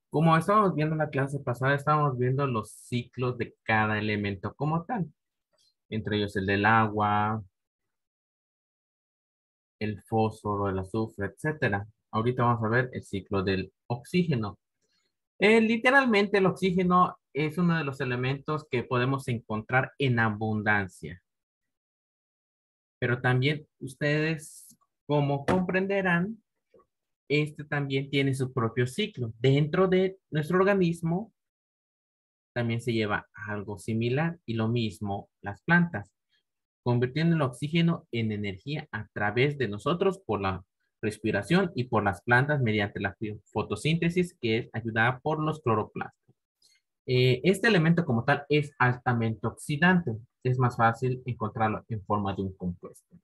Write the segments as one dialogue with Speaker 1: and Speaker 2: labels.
Speaker 1: Como estábamos viendo en la clase pasada, estábamos viendo los ciclos de cada elemento como tal, entre ellos el del agua, el fósforo, el azufre, etcétera. Ahorita vamos a ver el ciclo del oxígeno. Literalmente el oxígeno es uno de los elementos que podemos encontrar en abundancia, pero también ustedes, como comprenderán, este también tiene su propio ciclo. Dentro de nuestro organismo también se lleva algo similar y lo mismo las plantas, convirtiendo el oxígeno en energía a través de nosotros por la respiración y por las plantas mediante la fotosíntesis que es ayudada por los cloroplastos. Este elemento como tal es altamente oxidante. Es más fácil encontrarlo en forma de un compuesto.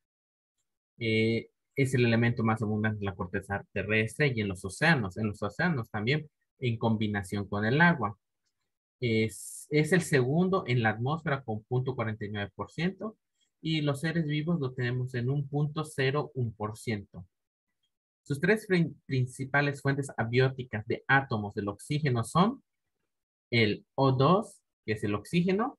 Speaker 1: Es el elemento más abundante en la corteza terrestre y en los océanos. En los océanos también en combinación con el agua. Es el segundo en la atmósfera con 0,49% y los seres vivos lo tenemos en un 0,01%. Sus tres principales fuentes abióticas de átomos del oxígeno son el O2, que es el oxígeno,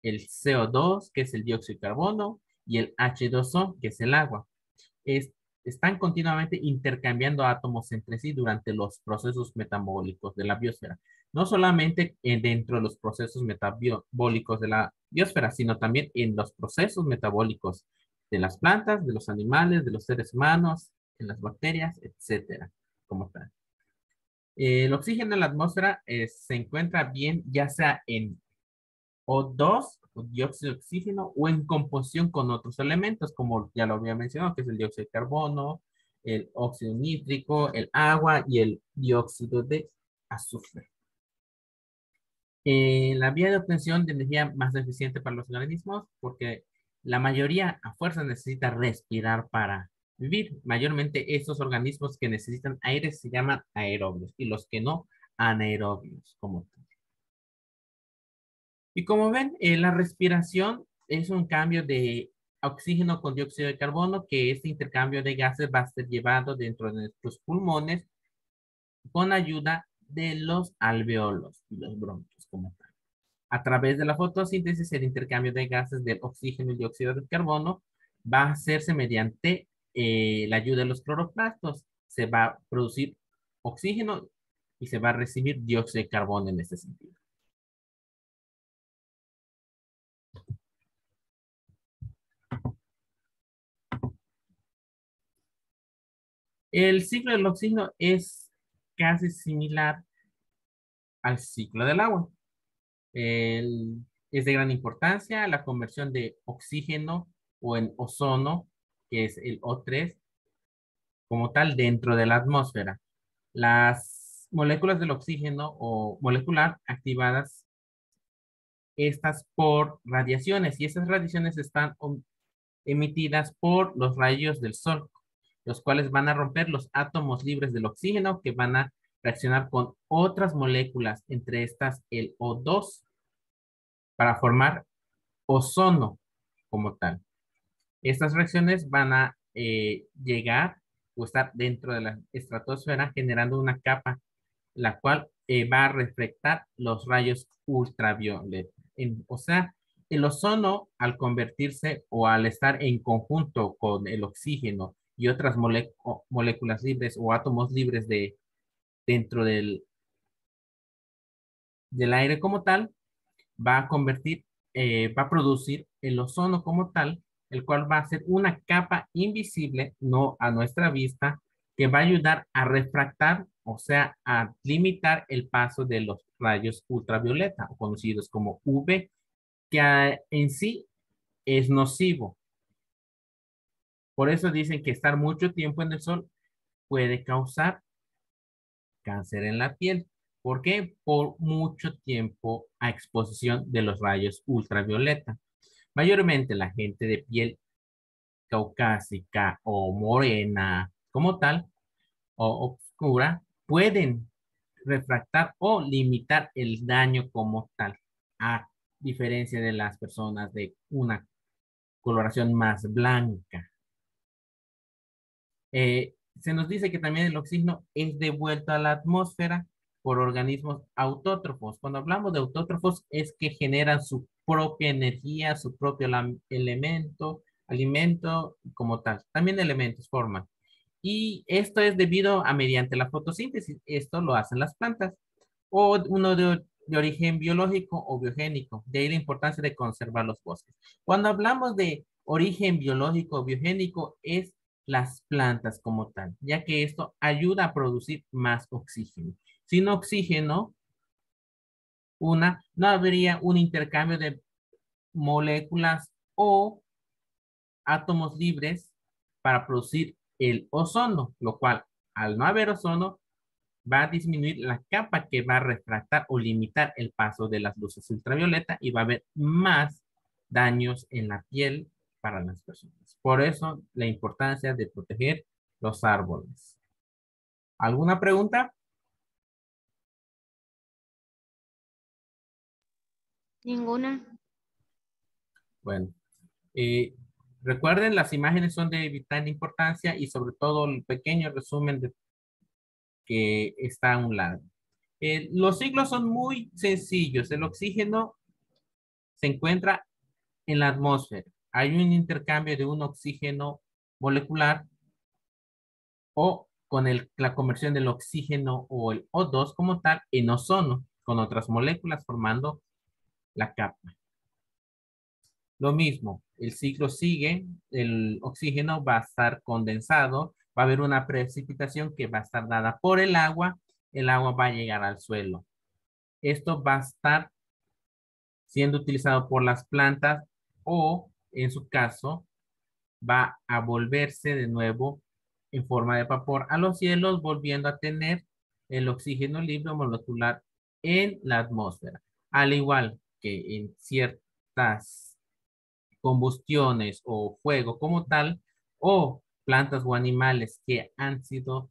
Speaker 1: el CO2, que es el dióxido de carbono, y el H2O, que es el agua. Es- Están continuamente intercambiando átomos entre sí durante los procesos metabólicos de la biosfera. No solamente dentro de los procesos metabólicos de la biosfera, sino también en los procesos metabólicos de las plantas, de los animales, de los seres humanos, en las bacterias, etcétera, como tal. El oxígeno en la atmósfera se encuentra bien ya sea en O2, o dióxido de oxígeno, o en composición con otros elementos, como ya lo había mencionado, que es el dióxido de carbono, el óxido nítrico, el agua y el dióxido de azufre. La vía de obtención de energía más eficiente para los organismos, porque la mayoría a fuerza necesita respirar para vivir. Mayormente estos organismos que necesitan aire se llaman aerobios y los que no, anaerobios, como tal. Y como ven, la respiración es un cambio de oxígeno con dióxido de carbono, que este intercambio de gases va a ser llevado dentro de nuestros pulmones con ayuda de los alveolos y los bronquios como tal. A través de la fotosíntesis, el intercambio de gases del oxígeno y dióxido de carbono va a hacerse mediante la ayuda de los cloroplastos. Se va a producir oxígeno y se va a recibir dióxido de carbono en este sentido. El ciclo del oxígeno es casi similar al ciclo del agua. Es de gran importancia la conversión de oxígeno o en ozono, que es el O3, como tal dentro de la atmósfera. Las moléculas del oxígeno o molecular activadas estas por radiaciones y esas radiaciones están emitidas por los rayos del sol, los cuales van a romper los átomos libres del oxígeno que van a reaccionar con otras moléculas, entre estas el O2, para formar ozono como tal. Estas reacciones van a llegar o estar dentro de la estratosfera generando una capa, la cual va a reflectar los rayos ultravioleta. O sea, el ozono al convertirse o al estar en conjunto con el oxígeno y otras moléculas libres o átomos libres dentro del aire como tal, va a va a producir el ozono como tal, el cual va a ser una capa invisible, no a nuestra vista, que va a ayudar a refractar, o sea, a limitar el paso de los rayos ultravioleta, o conocidos como UV, que en sí es nocivo. Por eso dicen que estar mucho tiempo en el sol puede causar cáncer en la piel. ¿Por qué? Por mucho tiempo a exposición de los rayos ultravioleta. Mayormente la gente de piel caucásica o morena como tal o oscura pueden refractar o limitar el daño como tal, a diferencia de las personas de una coloración más blanca. Se nos dice que también el oxígeno es devuelto a la atmósfera por organismos autótrofos. Cuando hablamos de autótrofos es que generan su propia energía, su propio elemento, alimento como tal. También elementos forman. Y esto es debido a mediante la fotosíntesis. Esto lo hacen las plantas. O uno de origen biológico o biogénico. De ahí la importancia de conservar los bosques. Cuando hablamos de origen biológico o biogénico es las plantas como tal, ya que esto ayuda a producir más oxígeno. Sin oxígeno, no habría un intercambio de moléculas o átomos libres para producir el ozono, lo cual al no haber ozono va a disminuir la capa que va a refractar o limitar el paso de las luces ultravioleta y va a haber más daños en la piel para las personas. Por eso la importancia de proteger los árboles. ¿Alguna pregunta?
Speaker 2: Ninguna.
Speaker 1: Bueno, eh, recuerden, las imágenes son de vital importancia y sobre todo el pequeño resumen de que está a un lado. Los ciclos son muy sencillos. El oxígeno se encuentra en la atmósfera. Hay un intercambio de un oxígeno molecular o con la conversión del oxígeno o el O2 como tal en ozono con otras moléculas formando la capa. Lo mismo, el ciclo sigue, el oxígeno va a estar condensado, va a haber una precipitación que va a estar dada por el agua va a llegar al suelo. Esto va a estar siendo utilizado por las plantas o, en su caso, va a volverse de nuevo en forma de vapor a los cielos, volviendo a tener el oxígeno libre molecular en la atmósfera. Al igual que en ciertas combustiones o fuego como tal, o plantas o animales que han sido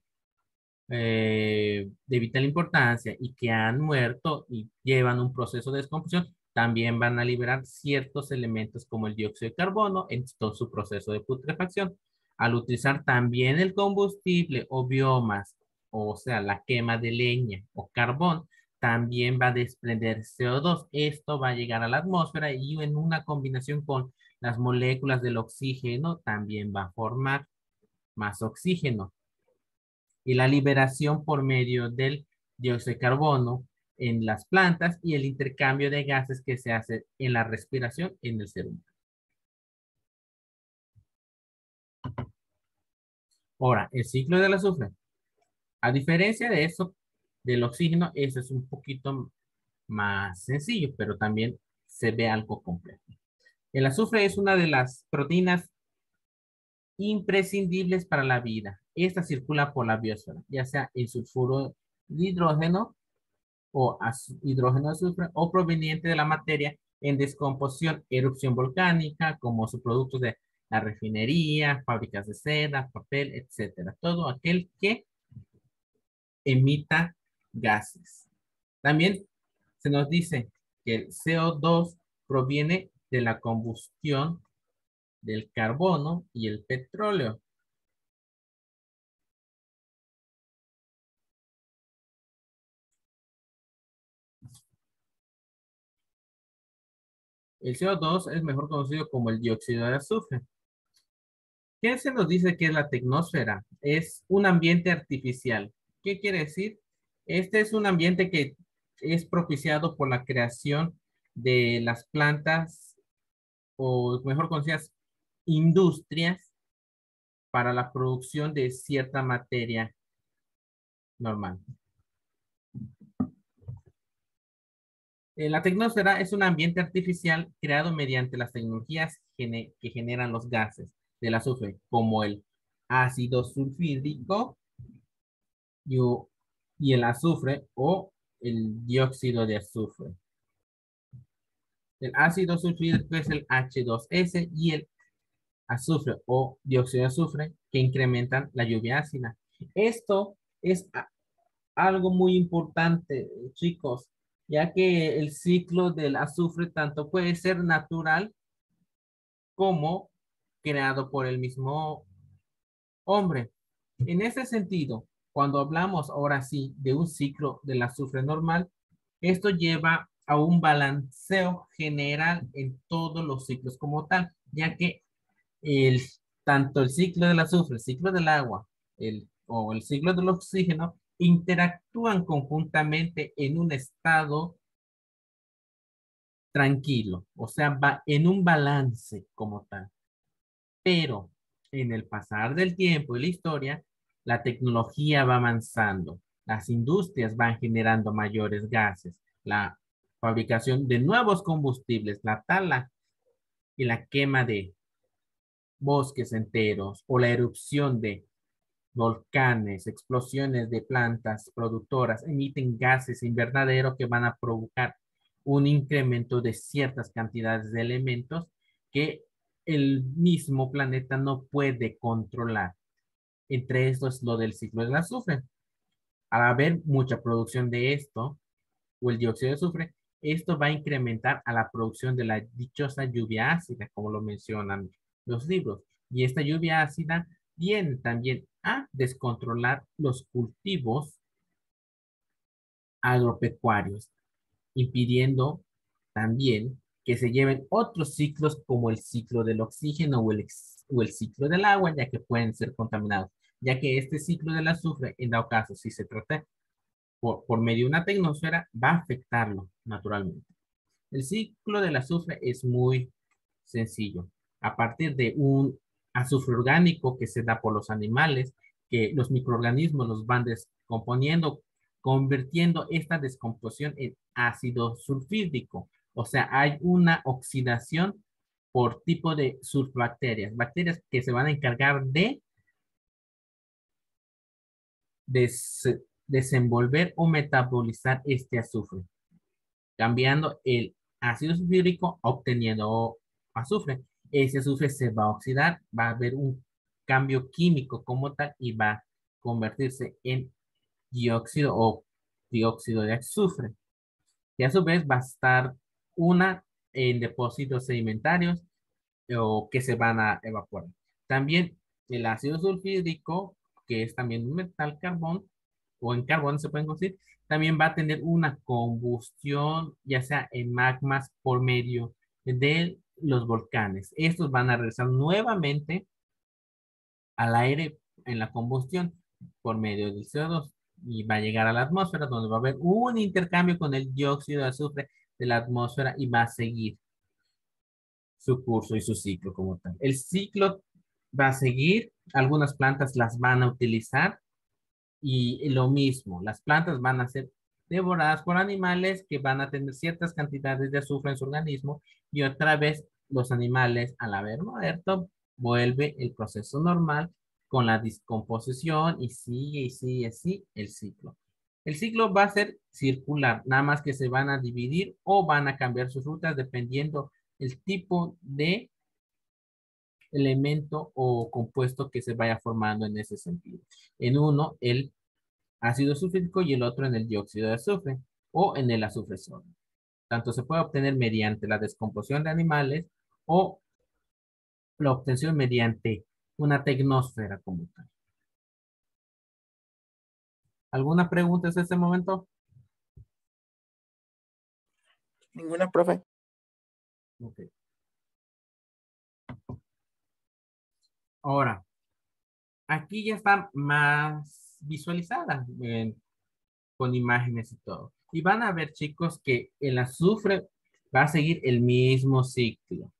Speaker 1: de vital importancia y que han muerto y llevan un proceso de descomposición, también van a liberar ciertos elementos como el dióxido de carbono en todo su proceso de putrefacción. Al utilizar también el combustible o biomas, o sea, la quema de leña o carbón, también va a desprender CO2. Esto va a llegar a la atmósfera y en una combinación con las moléculas del oxígeno también va a formar más oxígeno y la liberación por medio del dióxido de carbono en las plantas y el intercambio de gases que se hace en la respiración en el ser humano. Ahora, el ciclo del azufre. A diferencia de eso, del oxígeno, eso es un poquito más sencillo, pero también se ve algo complejo. El azufre es una de las proteínas imprescindibles para la vida. Esta circula por la biosfera, ya sea en sulfuro de hidrógeno o hidrógeno de azufre o proveniente de la materia en descomposición, erupción volcánica, como subproductos de la refinería, fábricas de seda, papel, etcétera. Todo aquel que emita gases. También se nos dice que el CO2 proviene de la combustión del carbono y el petróleo. El CO2 es mejor conocido como el dióxido de azufre. ¿Qué se nos dice que es la tecnosfera? Es un ambiente artificial. ¿Qué quiere decir? Este es un ambiente que es propiciado por la creación de las plantas, o mejor conocidas, industrias para la producción de cierta materia normal. La tecnosfera es un ambiente artificial creado mediante las tecnologías que generan los gases del azufre, como el ácido sulfídrico y, y el azufre o el dióxido de azufre. El ácido sulfídrico es el H2S y el azufre o dióxido de azufre que incrementan la lluvia ácida. Esto es algo muy importante, chicos, ya que el ciclo del azufre tanto puede ser natural como creado por el mismo hombre. En ese sentido, Cuando hablamos ahora sí de un ciclo del azufre normal, esto lleva a un balanceo general en todos los ciclos como tal, ya que el, tanto el ciclo del azufre, el ciclo del agua, o el ciclo del oxígeno, interactúan conjuntamente en un estado tranquilo, o sea, va en un balance como tal. Pero en el pasar del tiempo y la historia, la tecnología va avanzando, las industrias van generando mayores gases, la fabricación de nuevos combustibles, la tala y la quema de bosques enteros o la erupción de volcanes, explosiones de plantas productoras emiten gases invernaderos que van a provocar un incremento de ciertas cantidades de elementos que el mismo planeta no puede controlar. Entre estos, lo del ciclo del azufre. Al haber mucha producción de esto, o el dióxido de azufre, esto va a incrementar a la producción de la dichosa lluvia ácida, como lo mencionan los libros. Y esta lluvia ácida viene también a descontrolar los cultivos agropecuarios, impidiendo también que se lleven otros ciclos como el ciclo del oxígeno o el ciclo del agua, ya que pueden ser contaminados, ya que este ciclo del azufre, en dado caso, si se trata por medio de una tecnosfera, va a afectarlo naturalmente. El ciclo del azufre es muy sencillo. A partir de un azufre orgánico que se da por los animales, que los microorganismos los van descomponiendo, convirtiendo esta descomposición en ácido sulfídrico. O sea, hay una oxidación por tipo de sulfobacterias, bacterias que se van a encargar de desenvolver o metabolizar este azufre, cambiando el ácido sulfúrico, obteniendo azufre. Ese azufre se va a oxidar, va a haber un cambio químico como tal y va a convertirse en dióxido o dióxido de azufre. Y a su vez va a estar una en depósitos sedimentarios o que se van a evaporar. También el ácido sulfídrico, que es también un metal carbón, o en carbón se pueden conseguir, también va a tener una combustión, ya sea en magmas por medio de los volcanes. Estos van a regresar nuevamente al aire en la combustión por medio del CO2 y va a llegar a la atmósfera donde va a haber un intercambio con el dióxido de azufre de la atmósfera y va a seguir su curso y su ciclo como tal. El ciclo va a seguir, algunas plantas las van a utilizar y lo mismo, las plantas van a ser devoradas por animales que van a tener ciertas cantidades de azufre en su organismo y otra vez los animales al haber muerto vuelve el proceso normal con la descomposición y sigue así el ciclo. El ciclo va a ser circular, nada más que se van a dividir o van a cambiar sus rutas dependiendo el tipo de elemento o compuesto que se vaya formando en ese sentido. En uno, el ácido sulfúrico y el otro en el dióxido de azufre o en el azufre solo. Tanto se puede obtener mediante la descomposición de animales o la obtención mediante una tecnosfera como tal. ¿Alguna pregunta en este momento?
Speaker 2: Ninguna, profe.
Speaker 1: Ok. Ahora, aquí ya está más visualizada con imágenes y todo. Y van a ver, chicos, que el azufre va a seguir el mismo ciclo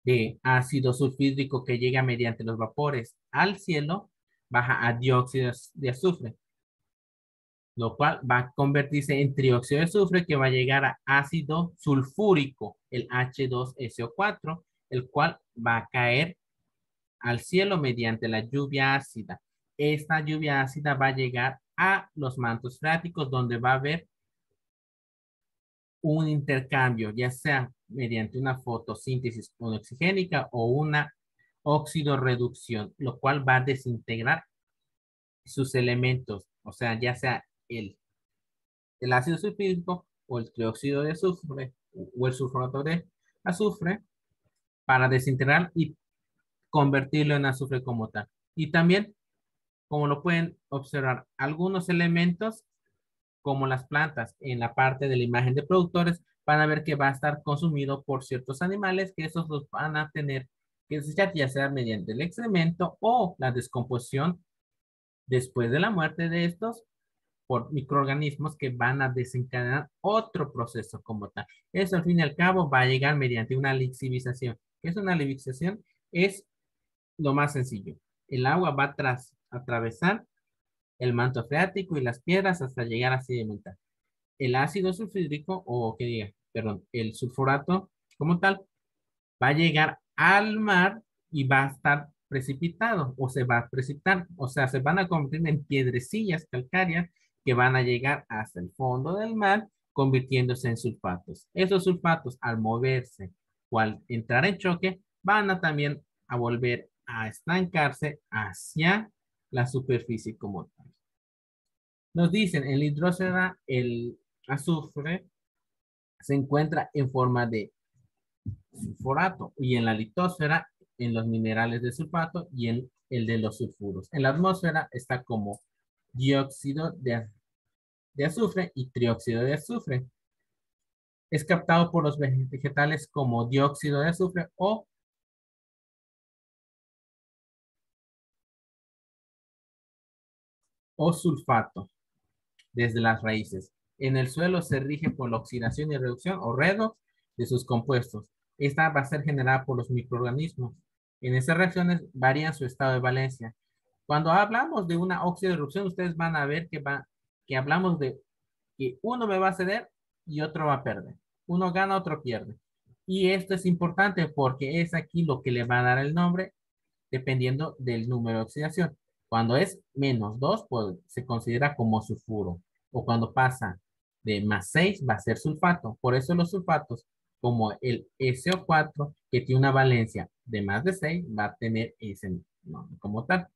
Speaker 1: de ácido sulfídrico que llega mediante los vapores al cielo, baja a dióxido de azufre, lo cual va a convertirse en trióxido de azufre que va a llegar a ácido sulfúrico, el H2SO4, el cual va a caer al cielo mediante la lluvia ácida. Esta lluvia ácida va a llegar a los mantos freáticos donde va a haber un intercambio, ya sea mediante una fotosíntesis oxigénica o una oxidorreducción, lo cual va a desintegrar sus elementos, o sea, ya sea el ácido sulfúrico o el trióxido de azufre o el sulfurato de azufre para desintegrar y convertirlo en azufre como tal. Y también como lo pueden observar, algunos elementos, como las plantas, en la parte de la imagen de productores, van a ver que va a estar consumido por ciertos animales, que esos los van a tener que desechar, ya sea mediante el excremento o la descomposición después de la muerte de estos por microorganismos que van a desencadenar otro proceso como tal. Eso al fin y al cabo va a llegar mediante una lixivización. ¿Qué es una lixivización? Es lo más sencillo. El agua va a atravesar el manto freático y las piedras hasta llegar a sedimentar. El ácido sulfúrico, o que diga, perdón, el sulfurato como tal, va a llegar al mar y va a estar precipitado o se va a precipitar. O sea, se van a convertir en piedrecillas calcáreas que van a llegar hasta el fondo del mar, convirtiéndose en sulfatos. Esos sulfatos, al moverse o al entrar en choque, van a también a volver a estancarse hacia la superficie como tal. Nos dicen, en la hidrosfera, el azufre se encuentra en forma de sulfurato y en la litosfera en los minerales de sulfato y en el de los sulfuros. En la atmósfera está como dióxido de azufre y trióxido de azufre. Es captado por los vegetales como dióxido de azufre o sulfato desde las raíces. En el suelo se rige por la oxidación y reducción o redox de sus compuestos. Esta va a ser generada por los microorganismos. En esas reacciones varían su estado de valencia. Cuando hablamos de una oxidorreducción, ustedes van a ver que hablamos de que uno me va a ceder y otro va a perder. Uno gana, otro pierde. Y esto es importante porque es aquí lo que le va a dar el nombre dependiendo del número de oxidación. Cuando es -2, pues se considera como sulfuro. O cuando pasa de +6, va a ser sulfato. Por eso los sulfatos, como el SO4, que tiene una valencia de más de 6, va a tener ese nombre como tal.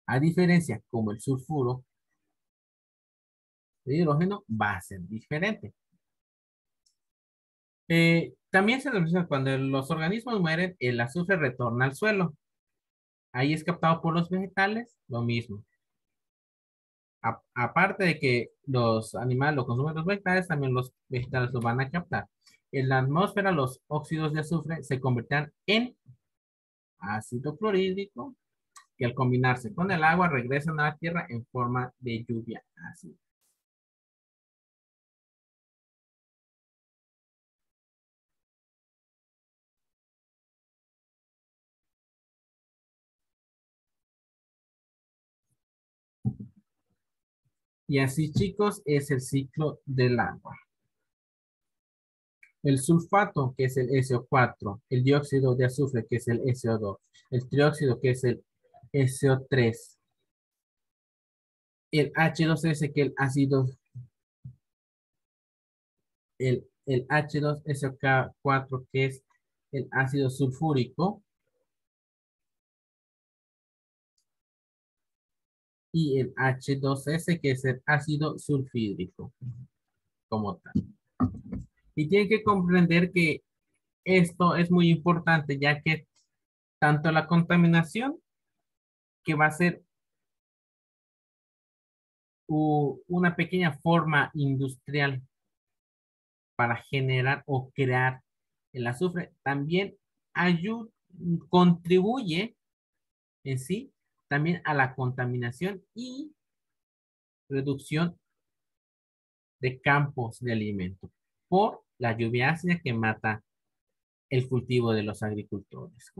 Speaker 1: A diferencia, como el sulfuro de hidrógeno va a ser diferente. También se menciona cuando los organismos mueren, el azufre retorna al suelo. Ahí es captado por los vegetales, lo mismo. Aparte de que los animales lo consumen los vegetales, también los vegetales lo van a captar. En la atmósfera, los óxidos de azufre se convierten en ácido clorhídrico, que al combinarse con el agua regresan a la tierra en forma de lluvia ácida. Y así, chicos, es el ciclo del agua. El sulfato, que es el SO4, el dióxido de azufre, que es el SO2, el trióxido, que es el SO3, el H2S, que es el ácido, el H2SO4, que es el ácido sulfúrico, y el H2S, que es el ácido sulfídrico, como tal. Y tienen que comprender que esto es muy importante, ya que tanto la contaminación, que va a ser una pequeña forma industrial para generar o crear el azufre, también contribuye en sí también a la contaminación y reducción de campos de alimento por la lluvia ácida que mata el cultivo de los agricultores.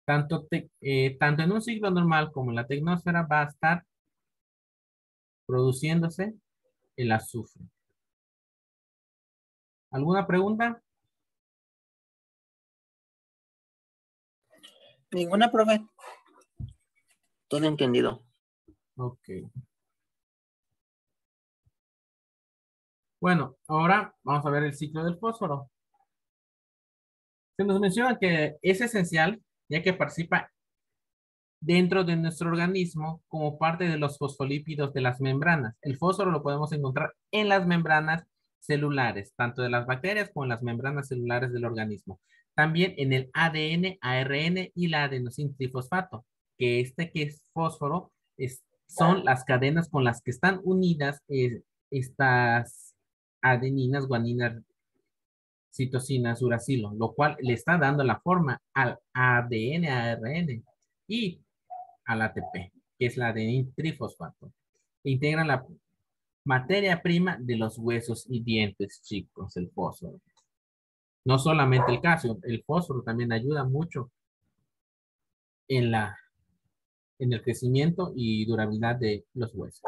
Speaker 1: Tanto en un ciclo normal como en la tecnosfera va a estar produciéndose el azufre. ¿Alguna pregunta?
Speaker 2: Ninguna, profe. Todo entendido.
Speaker 1: Ok. Bueno, ahora vamos a ver el ciclo del fósforo. Se nos menciona que es esencial ya que participa dentro de nuestro organismo como parte de los fosfolípidos de las membranas. El fósforo lo podemos encontrar en las membranas celulares, tanto de las bacterias como en las membranas celulares del organismo. También en el ADN, ARN y la adenosín trifosfato, que es fósforo, son las cadenas con las que están unidas estas adeninas, guaninas, citosinas, uracilo, lo cual le está dando la forma al ADN, ARN y al ATP, que es la adenin trifosfato. Integra la materia prima de los huesos y dientes, chicos, el fósforo. No solamente el calcio, el fósforo también ayuda mucho en en el crecimiento y durabilidad de los huesos.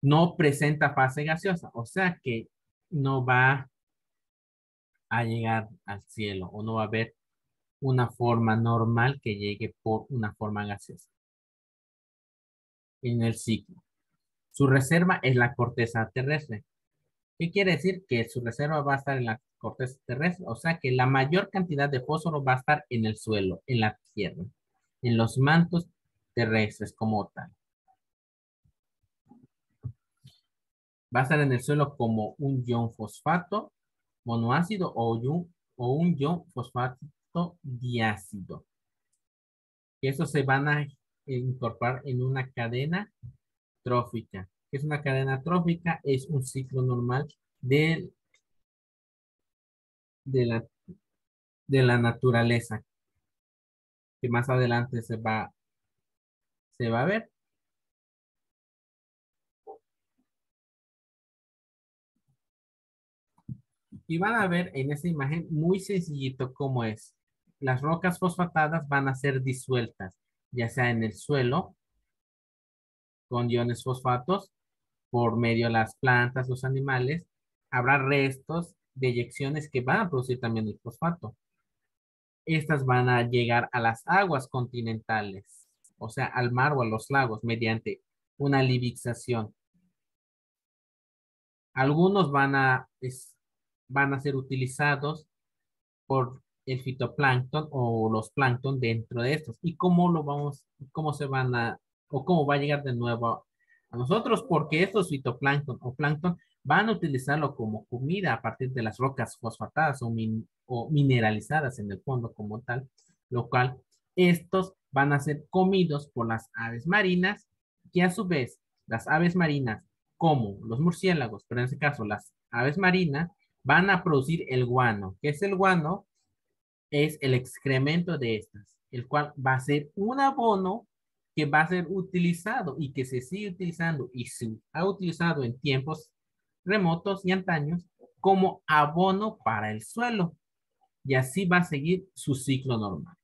Speaker 1: No presenta fase gaseosa, o sea que no va a llegar al cielo o no va a haber una forma normal que llegue por una forma gaseosa en el ciclo. Su reserva es la corteza terrestre. ¿Qué quiere decir? Que su reserva va a estar en la corteza terrestre, o sea que la mayor cantidad de fósforo va a estar en el suelo, en la tierra, en los mantos terrestres como tal. Va a estar en el suelo como un ion fosfato monoácido o un ion fosfato diácido. Y eso se van a incorporar en una cadena trófica. ¿Qué es una cadena trófica? Es un ciclo normal de, de la, de la naturaleza, que más adelante se va a ver. Y van a ver en esta imagen muy sencillito cómo es. Las rocas fosfatadas van a ser disueltas, ya sea en el suelo, con iones fosfatos, por medio de las plantas, los animales. Habrá restos de eyecciones que van a producir también el fosfato. Estas van a llegar a las aguas continentales, o sea, al mar o a los lagos, mediante una lixiviación. Algunos van a ser utilizados por el fitoplancton o los plancton dentro de estos. ¿Y cómo se van o cómo va a llegar de nuevo a nosotros? Porque estos fitoplancton o plancton van a utilizarlo como comida a partir de las rocas fosfatadas o mineralizadas en el fondo como tal, lo cual estos van a ser comidos por las aves marinas, que a su vez las aves marinas, como los murciélagos, pero en este caso las aves marinas, van a producir el guano. ¿Qué es el guano? Es el excremento de estas, el cual va a ser un abono que va a ser utilizado y que se sigue utilizando y se ha utilizado en tiempos remotos y antaños como abono para el suelo. Y así va a seguir su ciclo normal.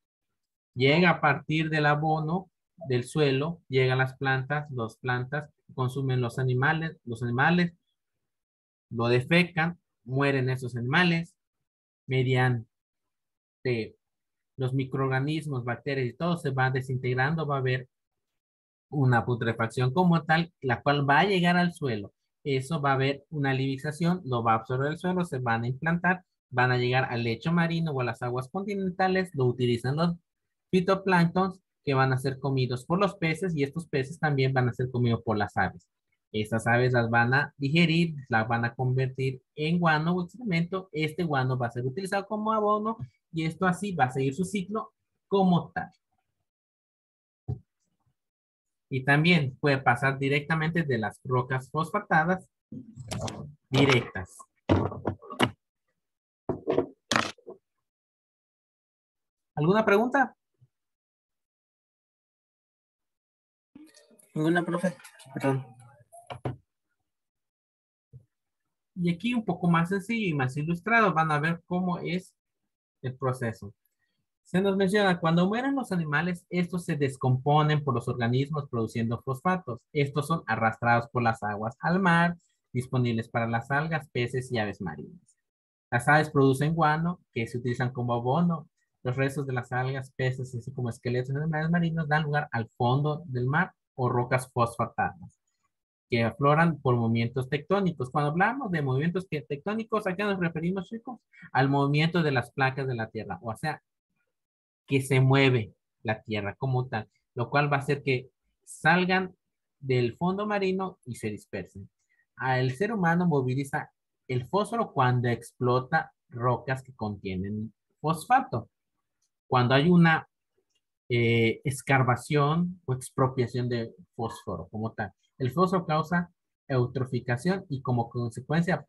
Speaker 1: Llega a partir del abono del suelo, llegan las plantas consumen los animales lo defecan, mueren esos animales mediante los microorganismos, bacterias y todo se va desintegrando, va a haber una putrefacción como tal, la cual va a llegar al suelo. Eso va a haber una lixiviación, lo va a absorber el suelo, se van a implantar, van a llegar al lecho marino o a las aguas continentales, lo utilizan los fitoplanctons que van a ser comidos por los peces y estos peces también van a ser comidos por las aves. Estas aves las van a digerir, las van a convertir en guano o excremento. Este guano va a ser utilizado como abono y esto así va a seguir su ciclo como tal. Y también puede pasar directamente de las rocas fosfatadas directas. ¿Alguna pregunta?
Speaker 2: Ninguna, profe. Perdón.
Speaker 1: Y aquí un poco más sencillo y más ilustrado van a ver cómo es el proceso. Se nos menciona, cuando mueren los animales, estos se descomponen por los organismos produciendo fosfatos. Estos son arrastrados por las aguas al mar, disponibles para las algas, peces y aves marinas. Las aves producen guano, que se utilizan como abono. Los restos de las algas, peces, así como esqueletos de animales marinos, dan lugar al fondo del mar o rocas fosfatadas, que afloran por movimientos tectónicos. Cuando hablamos de movimientos tectónicos, ¿a qué nos referimos, chicos? Al movimiento de las placas de la Tierra, o sea, que se mueve la Tierra como tal, lo cual va a hacer que salgan del fondo marino y se dispersen. El ser humano moviliza el fósforo cuando explota rocas que contienen fosfato. Cuando hay una escarbación o expropiación de fósforo como tal. El fósforo causa eutroficación y como consecuencia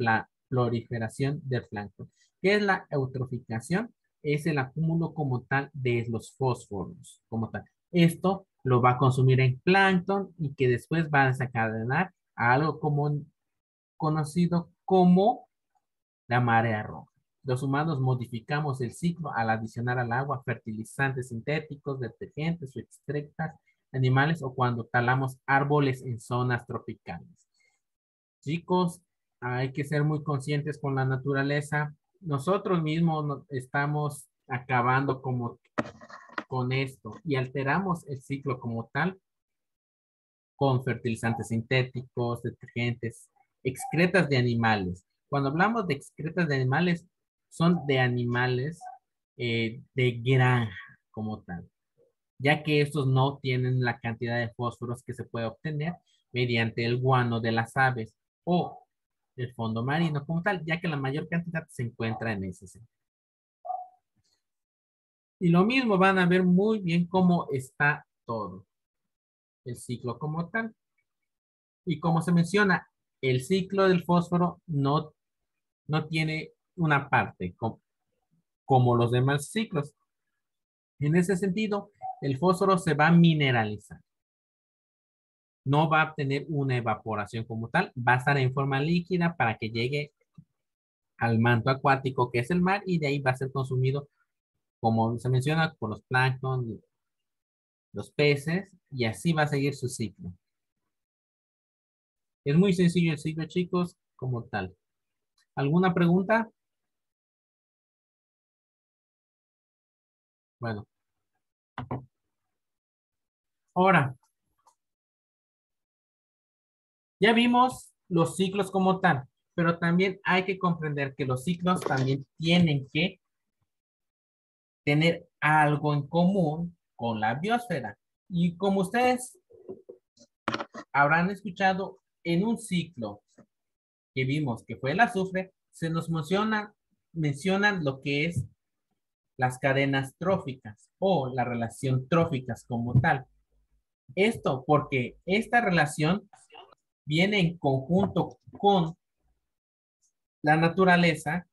Speaker 1: proliferación del plancton. ¿Qué es la eutroficación? Es el acúmulo como tal de los fósforos como tal. Esto lo va a consumir en plancton y que después va a desencadenar a algo como conocido como la marea roja. Los humanos modificamos el ciclo al adicionar al agua fertilizantes sintéticos, detergentes o extractos animales o cuando talamos árboles en zonas tropicales. Chicos, hay que ser muy conscientes con la naturaleza. Nosotros mismos estamos acabando como con esto y alteramos el ciclo como tal con fertilizantes sintéticos, detergentes, excretas de animales. Cuando hablamos de excretas de animales, son de animales de granja como tal, ya que estos no tienen la cantidad de fósforos que se puede obtener mediante el guano de las aves o el fondo marino como tal, ya que la mayor cantidad se encuentra en ese sentido. Y lo mismo van a ver muy bien cómo está todo, el ciclo como tal. Y como se menciona, el ciclo del fósforo no tiene una parte como los demás ciclos. En ese sentido, el fósforo se va a mineralizar. No va a tener una evaporación como tal, va a estar en forma líquida para que llegue al manto acuático que es el mar y de ahí va a ser consumido, como se menciona, por los plancton, los peces y así va a seguir su ciclo. Es muy sencillo el ciclo, chicos, como tal. ¿Alguna pregunta? Bueno, ahora, ya vimos los ciclos como tal, pero también hay que comprender que los ciclos también tienen que tener algo en común con la biosfera. Y como ustedes habrán escuchado, en un ciclo que vimos que fue el azufre, se nos mencionan lo que es las cadenas tróficas o la relación tróficas como tal. Esto porque esta relación viene en conjunto con la naturaleza,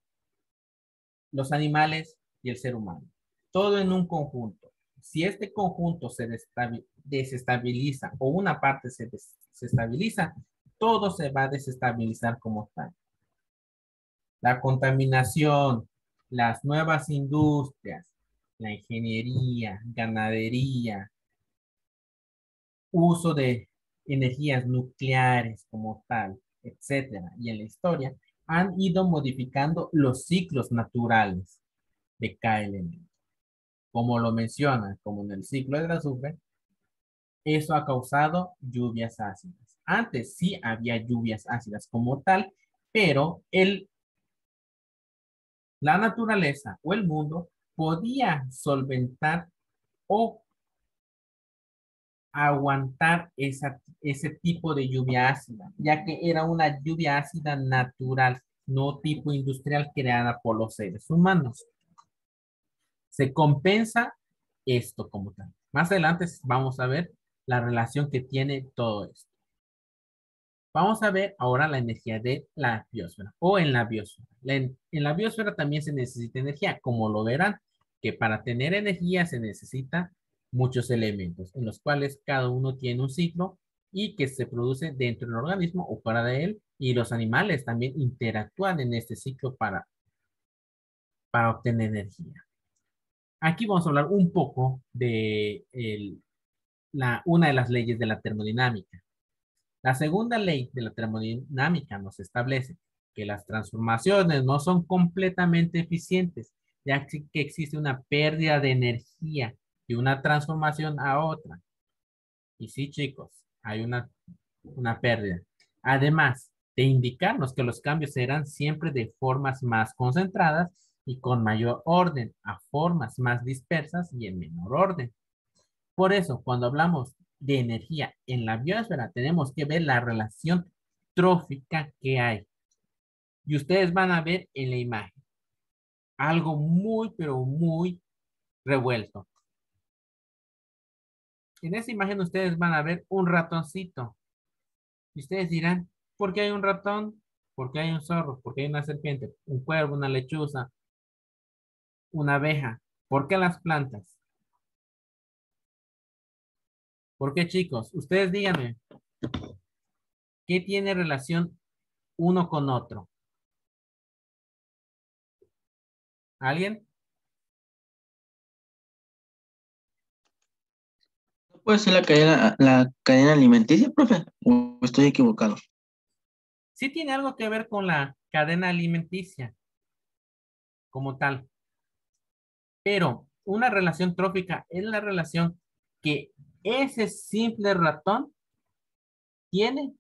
Speaker 1: los animales y el ser humano. Todo en un conjunto. Si este conjunto se desestabiliza o una parte se desestabiliza, todo se va a desestabilizar como tal. La contaminación, las nuevas industrias, la ingeniería, ganadería, uso de energías nucleares como tal, etcétera, y en la historia han ido modificando los ciclos naturales de cada elemento. Como lo menciona, como en el ciclo del azufre, eso ha causado lluvias ácidas. Antes sí había lluvias ácidas como tal, pero la naturaleza o el mundo podía solventar o aguantar ese tipo de lluvia ácida, ya que era una lluvia ácida natural, no tipo industrial creada por los seres humanos. Se compensa esto como tal. Más adelante vamos a ver la relación que tiene todo esto. Vamos a ver ahora la energía de la biosfera o en la biosfera. En la biosfera también se necesita energía, como lo verán, que para tener energía se necesita muchos elementos, en los cuales cada uno tiene un ciclo y que se produce dentro del organismo o fuera de él, y los animales también interactúan en este ciclo para obtener energía. Aquí vamos a hablar un poco de una de las leyes de la termodinámica. La segunda ley de la termodinámica nos establece que las transformaciones no son completamente eficientes, ya que existe una pérdida de energía de una transformación a otra. Y sí, chicos, hay una pérdida. Además de indicarnos que los cambios serán siempre de formas más concentradas y con mayor orden a formas más dispersas y en menor orden. Por eso, cuando hablamos de energía en la biosfera, tenemos que ver la relación trófica que hay. Y ustedes van a ver en la imagen algo muy, pero muy revuelto. En esa imagen ustedes van a ver un ratoncito. Y ustedes dirán, ¿por qué hay un ratón? ¿Por qué hay un zorro? ¿Por qué hay una serpiente? Un cuervo, una lechuza, una abeja. ¿Por qué las plantas? ¿Por qué, chicos? Ustedes díganme, ¿qué tiene relación uno con otro? ¿Alguien?
Speaker 2: ¿No puede ser la cadena alimenticia, profe? ¿O estoy equivocado?
Speaker 1: Sí tiene algo que ver con la cadena alimenticia como tal, pero una relación trófica es la relación que ese simple ratón tiene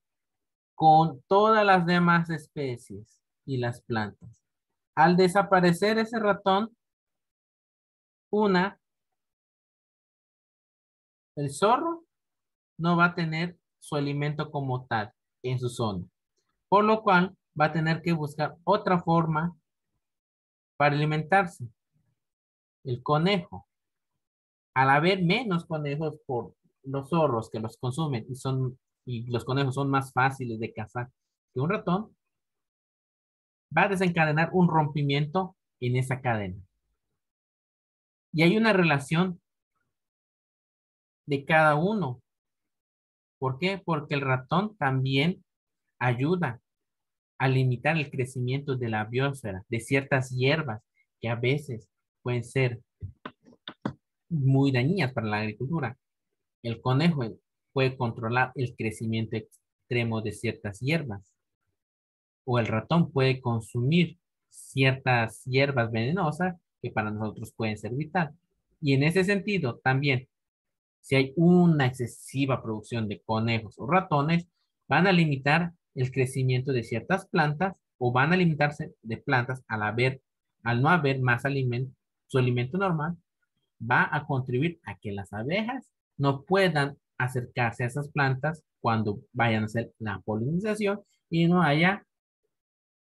Speaker 1: con todas las demás especies y las plantas. Al desaparecer ese ratón, una, el zorro no va a tener su alimento como tal en su zona, por lo cual va a tener que buscar otra forma para alimentarse. El conejo, al haber menos conejos por los zorros que los consumen y los conejos son más fáciles de cazar que un ratón, va a desencadenar un rompimiento en esa cadena. Y hay una relación de cada uno. ¿Por qué? Porque el ratón también ayuda a limitar el crecimiento de la biosfera, de ciertas hierbas que a veces pueden ser muy dañinas para la agricultura. El conejo puede controlar el crecimiento extremo de ciertas hierbas, o el ratón puede consumir ciertas hierbas venenosas que para nosotros pueden ser vital. Y en ese sentido, también, si hay una excesiva producción de conejos o ratones, van a limitar el crecimiento de ciertas plantas o van a limitarse de plantas al no haber más alimento, su alimento normal va a contribuir a que las abejas no puedan acercarse a esas plantas cuando vayan a hacer la polinización y no haya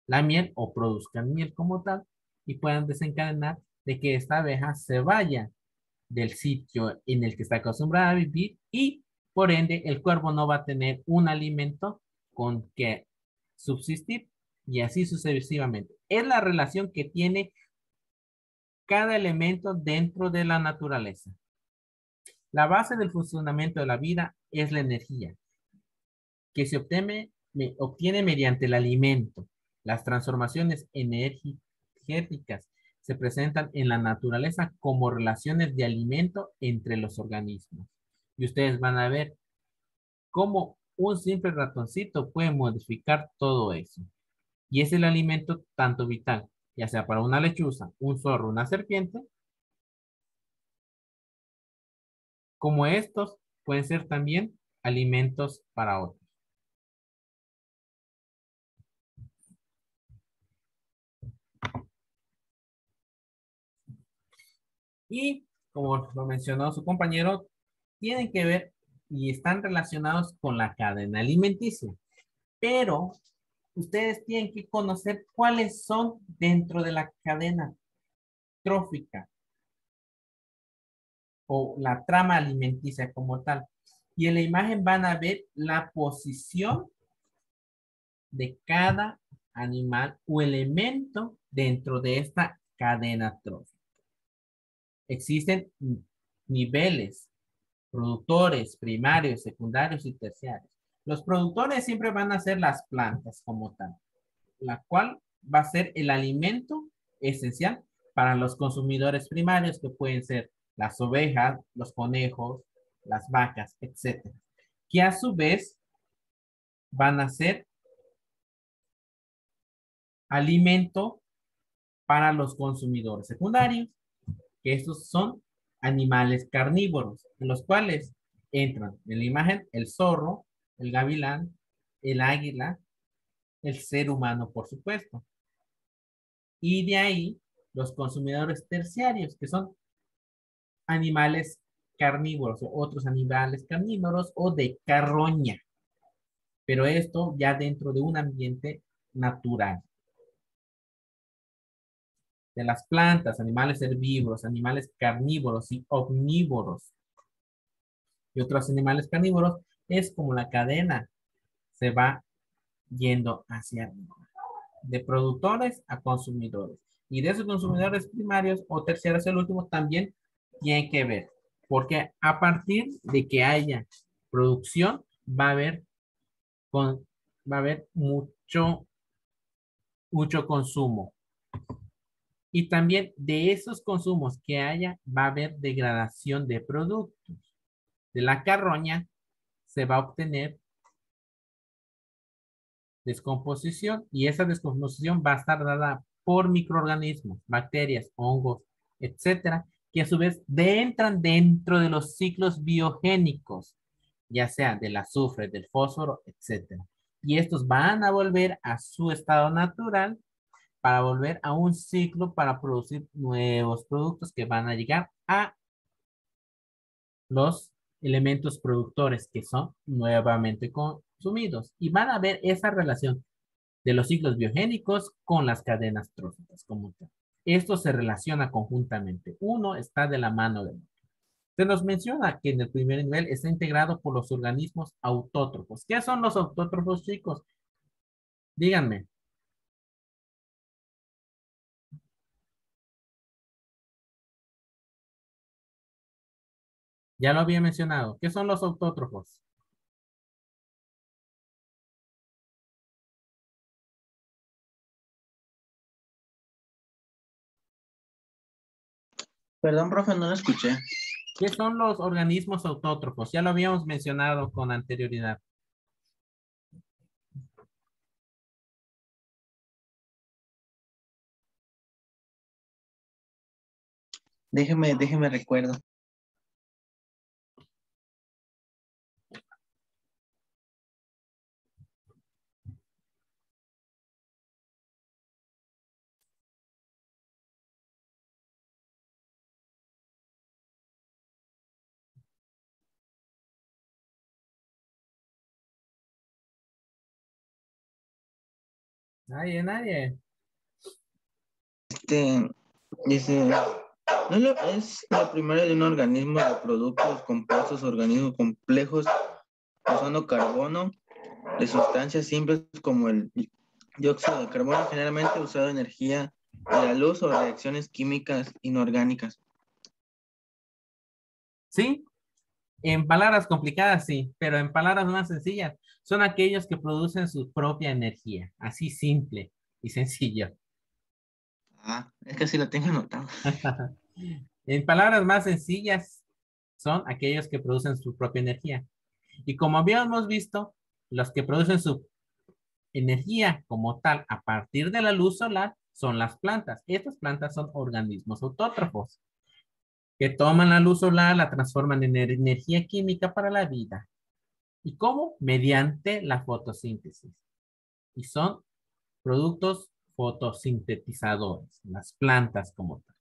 Speaker 1: la miel o produzcan miel como tal y puedan desencadenar de que esta abeja se vaya del sitio en el que está acostumbrada a vivir y por ende el cuervo no va a tener un alimento con que subsistir y así sucesivamente. Es la relación que tiene cada elemento dentro de la naturaleza. La base del funcionamiento de la vida es la energía que se obtiene mediante el alimento. Las transformaciones energéticas se presentan en la naturaleza como relaciones de alimento entre los organismos. Y ustedes van a ver cómo un simple ratoncito puede modificar todo eso. Y es el alimento tanto vital, ya sea para una lechuza, un zorro, una serpiente, como estos pueden ser también alimentos para otros. Y como lo mencionó su compañero, tienen que ver y están relacionados con la cadena alimenticia. Pero ustedes tienen que conocer cuáles son dentro de la cadena trófica o la trama alimenticia como tal. Y en la imagen van a ver la posición de cada animal o elemento dentro de esta cadena trófica. Existen niveles, productores primarios, secundarios y terciarios. Los productores siempre van a ser las plantas como tal, la cual va a ser el alimento esencial para los consumidores primarios que pueden ser las ovejas, los conejos, las vacas, etcétera, que a su vez van a ser alimento para los consumidores secundarios, que estos son animales carnívoros, en los cuales entran en la imagen el zorro, el gavilán, el águila, el ser humano, por supuesto. Y de ahí los consumidores terciarios, que son animales carnívoros o otros animales carnívoros o de carroña. Pero esto ya dentro de un ambiente natural. de las plantas, animales herbívoros, animales carnívoros y omnívoros y otros animales carnívoros, es como la cadena se va yendo hacia arriba, de productores a consumidores. Y de esos consumidores primarios o terciarios, el último también tiene que ver, porque a partir de que haya producción, va a haber, con, va a haber mucho consumo. Y también de esos consumos que haya, va a haber degradación de productos. De la carroña se va a obtener descomposición y esa descomposición va a estar dada por microorganismos, bacterias, hongos, etcétera, que a su vez entran dentro de los ciclos biogénicos, ya sea del azufre, del fósforo, etcétera. Y estos van a volver a su estado natural para volver a un ciclo para producir nuevos productos que van a llegar a los elementos productores que son nuevamente consumidos. Y van a ver esa relación de los ciclos biogénicos con las cadenas tróficas como tal. Esto se relaciona conjuntamente. Uno está de la mano del otro. Se nos menciona que en el primer nivel está integrado por los organismos autótrofos. ¿Qué son los autótrofos, chicos? Díganme. Ya lo había mencionado. ¿Qué son los autótrofos?
Speaker 2: Perdón, profe, no lo escuché.
Speaker 1: ¿Qué son los organismos autótrofos? Ya lo habíamos mencionado con anterioridad.
Speaker 2: Déjeme recuerdo.
Speaker 1: Nadie.
Speaker 2: Este, dice, no es lo primero de un organismo de productos compuestos, organismos complejos usando carbono de sustancias simples como el dióxido de carbono, generalmente usado energía de la luz o reacciones químicas inorgánicas.
Speaker 1: ¿Sí? En palabras complicadas, sí, pero en palabras más sencillas, son aquellos que producen su propia energía, así simple y sencillo.
Speaker 2: Ah, es que sí lo tengo anotado.
Speaker 1: En palabras más sencillas, son aquellos que producen su propia energía. Y como habíamos visto, los que producen su energía como tal a partir de la luz solar son las plantas. Estas plantas son organismos autótrofos que toman la luz solar, la transforman en energía química para la vida. ¿Y cómo? Mediante la fotosíntesis. Y son productos fotosintetizadores, las plantas como tal.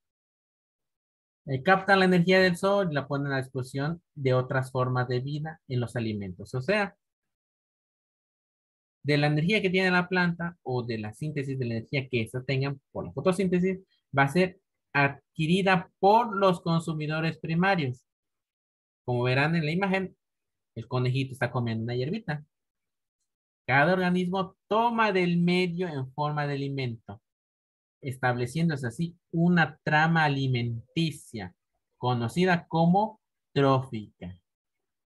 Speaker 1: Captan la energía del sol y la ponen a disposición de otras formas de vida en los alimentos. O sea, de la energía que tiene la planta o de la síntesis de la energía que ésta tengan por la fotosíntesis, va a ser adquirida por los consumidores primarios. Como verán en la imagen, el conejito está comiendo una hierbita. Cada organismo toma del medio en forma de alimento, estableciéndose así una trama alimenticia conocida como trófica.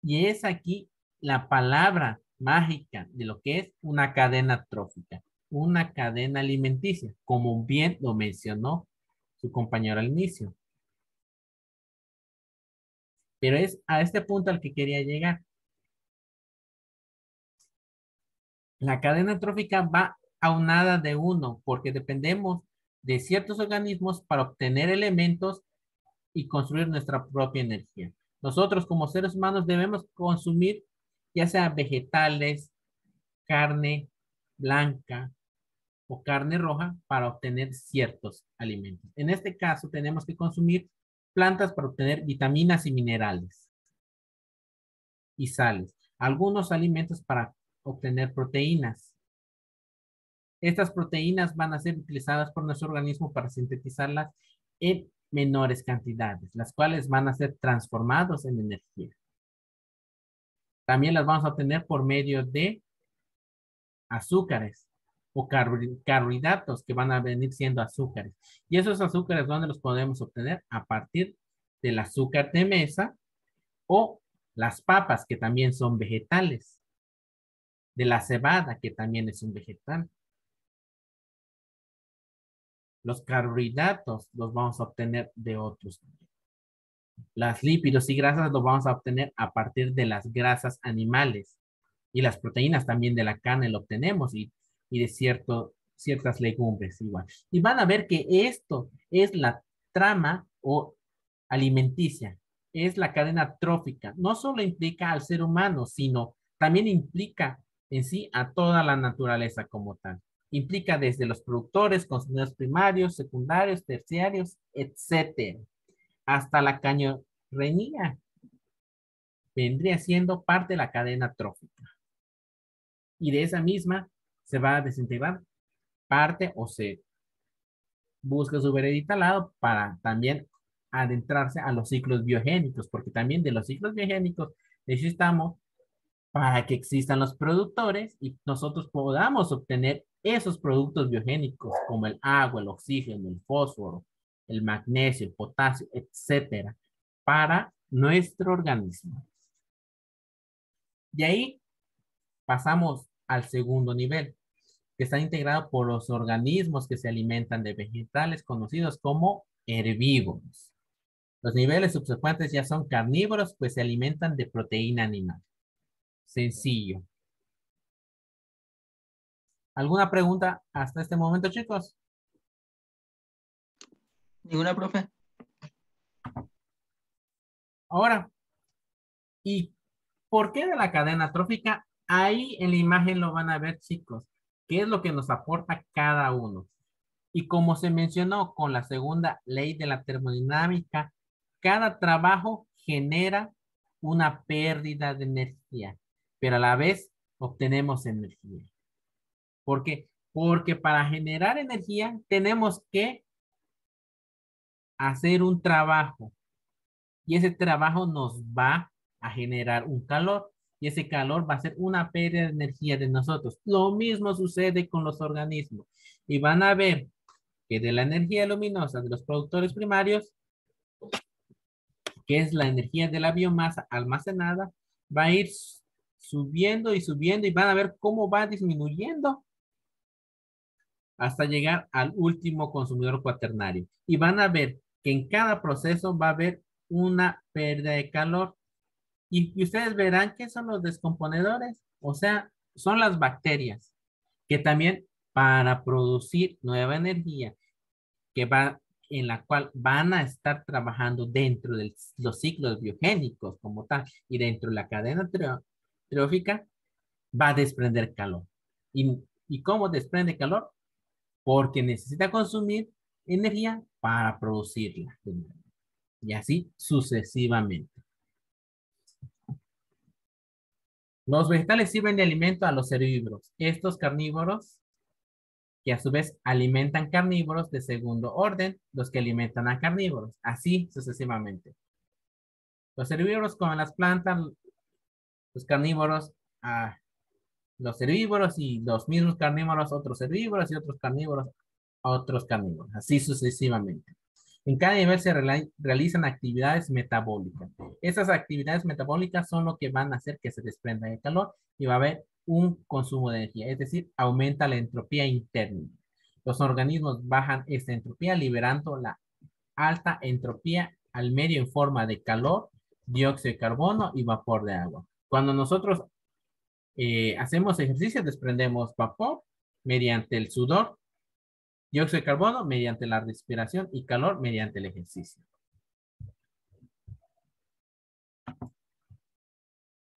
Speaker 1: Y es aquí la palabra mágica de lo que es una cadena trófica, una cadena alimenticia, como bien lo mencionó su compañero al inicio. Pero es a este punto al que quería llegar. La cadena trófica va aunada de uno, porque dependemos de ciertos organismos para obtener elementos y construir nuestra propia energía. Nosotros como seres humanos debemos consumir ya sea vegetales, carne blanca o carne roja para obtener ciertos alimentos. En este caso tenemos que consumir plantas para obtener vitaminas y minerales y sales. Algunos alimentos para obtener proteínas Estas proteínas van a ser utilizadas por nuestro organismo para sintetizarlas en menores cantidades, las cuales van a ser transformados en energía. También las vamos a obtener por medio de azúcares o carbohidratos que van a venir siendo azúcares. Y esos azúcares, ¿dónde los podemos obtener? A partir del azúcar de mesa o las papas, que también son vegetales, de la cebada, que también es un vegetal. Los carbohidratos los vamos a obtener de otros. Las lípidos y grasas los vamos a obtener a partir de las grasas animales. Y las proteínas también de la carne lo obtenemos y de ciertas legumbres igual. Y van a ver que esto es la trama o alimenticia, es la cadena trófica. No solo implica al ser humano, sino también implica en sí a toda la naturaleza como tal. Implica desde los productores, consumidores primarios, secundarios, terciarios, etcétera, hasta la cañería. Vendría siendo parte de la cadena trófica. Y de esa misma se va a desintegrar parte o se busca su veredicto al lado para también adentrarse a los ciclos biogénicos, porque también de los ciclos biogénicos necesitamos para que existan los productores y nosotros podamos obtener esos productos biogénicos como el agua, el oxígeno, el fósforo, el magnesio, el potasio, etcétera, para nuestro organismo. De ahí pasamos al segundo nivel, que está integrado por los organismos que se alimentan de vegetales conocidos como herbívoros. Los niveles subsecuentes ya son carnívoros, pues se alimentan de proteína animal. Sencillo. ¿Alguna pregunta hasta este momento, chicos?
Speaker 2: ¿Ninguna, profe?
Speaker 1: Ahora, ¿y por qué de la cadena trófica? Ahí en la imagen lo van a ver, chicos. ¿Qué es lo que nos aporta cada uno? Y como se mencionó con la segunda ley de la termodinámica, cada trabajo genera una pérdida de energía, pero a la vez obtenemos energía. ¿Por qué? Porque para generar energía tenemos que hacer un trabajo y ese trabajo nos va a generar un calor y ese calor va a ser una pérdida de energía de nosotros. Lo mismo sucede con los organismos y van a ver que de la energía luminosa de los productores primarios, que es la energía de la biomasa almacenada, va a ir subiendo y subiendo y van a ver cómo va disminuyendo hasta llegar al último consumidor cuaternario. Y van a ver que en cada proceso va a haber una pérdida de calor. Y ustedes verán que son los descomponedores, o sea, son las bacterias, que también para producir nueva energía, que va, en la cual van a estar trabajando dentro de los ciclos biogénicos como tal, y dentro de la cadena trófica, va a desprender calor. ¿Y cómo desprende calor? Porque necesita consumir energía para producirla. Y así sucesivamente. Los vegetales sirven de alimento a los herbívoros. Estos carnívoros, que a su vez alimentan carnívoros de segundo orden, los que alimentan a carnívoros. Así sucesivamente. Los herbívoros comen las plantas, los carnívoros a los herbívoros y los mismos carnívoros otros herbívoros y otros carnívoros a otros carnívoros. Así sucesivamente. En cada nivel se realizan actividades metabólicas. Esas actividades metabólicas son lo que van a hacer que se desprenda el calor y va a haber un consumo de energía, es decir, aumenta la entropía interna. Los organismos bajan esta entropía liberando la alta entropía al medio en forma de calor, dióxido de carbono y vapor de agua. Cuando nosotros hacemos ejercicio, desprendemos vapor mediante el sudor, dióxido de carbono mediante la respiración y calor mediante el ejercicio.